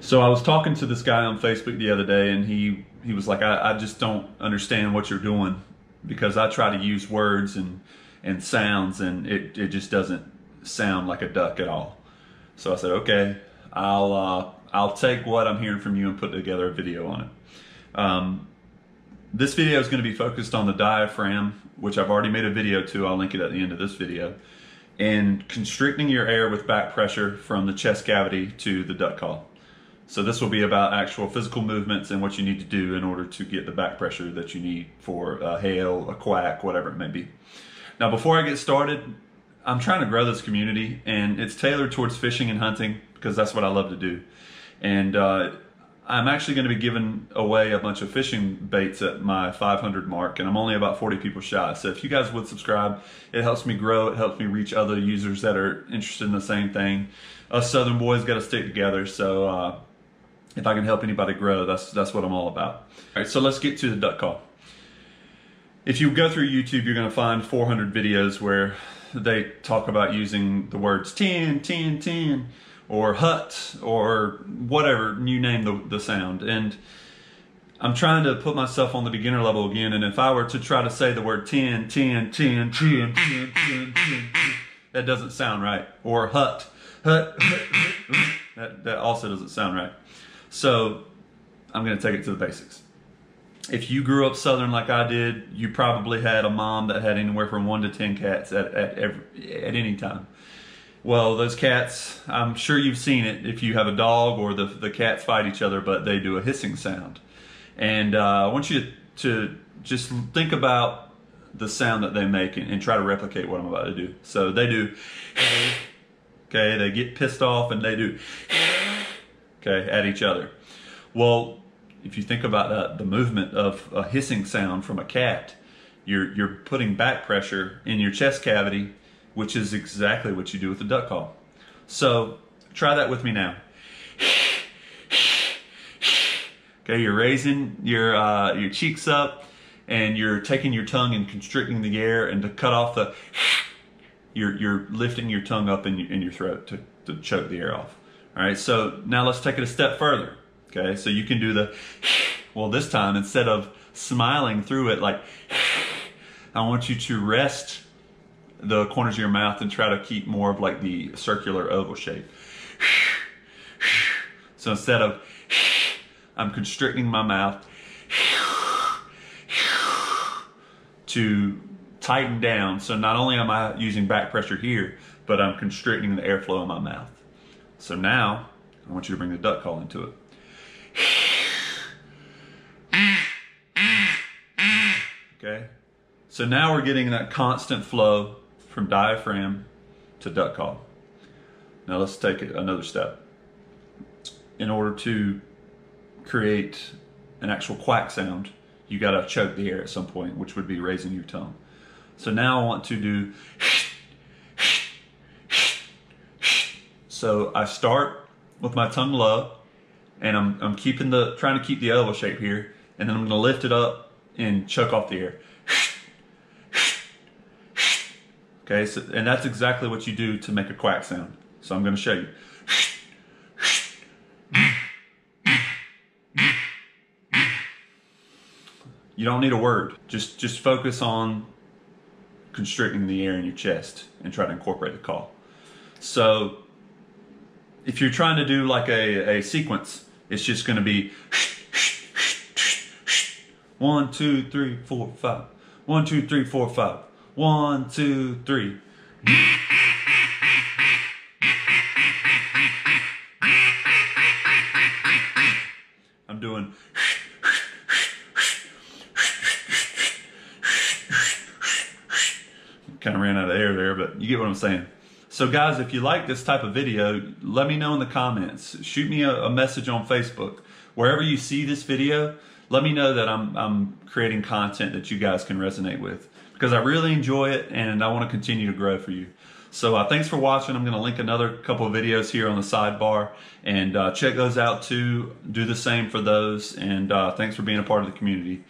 So I was talking to this guy on Facebook the other day, and he was like, I just don't understand what you're doing, because I try to use words and sounds, and it just doesn't sound like a duck at all. So I said, okay, I'll take what I'm hearing from you and put together a video on it. This video is going to be focused on the diaphragm, which I've already made a video to. I'll link it at the end of this video. And constricting your air with back pressure from the chest cavity to the duck call. So this will be about actual physical movements and what you need to do in order to get the back pressure that you need for a hail, a quack, whatever it may be. Now, before I get started, I'm trying to grow this community, and it's tailored towards fishing and hunting because that's what I love to do. And I'm actually going to be giving away a bunch of fishing baits at my 500 mark, and I'm only about 40 people shy. So if you guys would subscribe, it helps me grow. It helps me reach other users that are interested in the same thing. Us Southern boys got to stick together. So if I can help anybody grow, that's what I'm all about. All right, so let's get to the duck call. If you go through YouTube, you're going to find 400 videos where they talk about using the words 10, 10, 10, or hut, or whatever, you name the sound. And I'm trying to put myself on the beginner level again, and if I were to try to say the word 10, 10, 10, 10, 10, 10, 10, 10, that doesn't sound right. Or hut, hut, that also doesn't sound right. So I'm going to take it to the basics. If you grew up Southern like I did, you probably had a mom that had anywhere from 1 to 10 cats at any time. Well, those cats, I'm sure you've seen it if you have a dog, or the cats fight each other, but they do a hissing sound. And I want you to just think about the sound that they make and try to replicate what I'm about to do. So they do, okay, they get pissed off and they do, okay, at each other. Well, if you think about that, the movement of a hissing sound from a cat, you're putting back pressure in your chest cavity, which is exactly what you do with the duck call. So try that with me now. Okay, you're raising your cheeks up, and you're taking your tongue and constricting the air, and to cut off the, you're lifting your tongue up in your throat to choke the air off. All right, so now let's take it a step further. Okay, so you can do the, well, this time, instead of smiling through it like, I want you to rest the corners of your mouth and try to keep more of like the circular oval shape. So instead of, I'm constricting my mouth to tighten down. So not only am I using back pressure here, but I'm constricting the airflow in my mouth. So now I want you to bring the duck call into it. Okay, so now we're getting that constant flow from diaphragm to duck call. Now let's take it another step. In order to create an actual quack sound, you got to choke the air at some point, which would be raising your tongue. So now I want to do, so I start with my tongue low, and I'm trying to keep the oval shape here, and then I'm going to lift it up and choke off the air. Okay, so, and that's exactly what you do to make a quack sound. So I'm going to show you. You don't need a word. Just focus on constricting the air in your chest and try to incorporate the call. So if you're trying to do like a sequence, it's just going to be 1, 2, 3, 4, 5. 1, 2, 3, 4, 5. 1, 2, 3. I'm doing. Kind of ran out of air there, but you get what I'm saying. So guys, if you like this type of video, let me know in the comments. Shoot me a message on Facebook. Wherever you see this video, let me know that I'm creating content that you guys can resonate with, because I really enjoy it and I want to continue to grow for you. So thanks for watching. I'm going to link another couple of videos here on the sidebar, and check those out too. Do the same for those, and thanks for being a part of the community.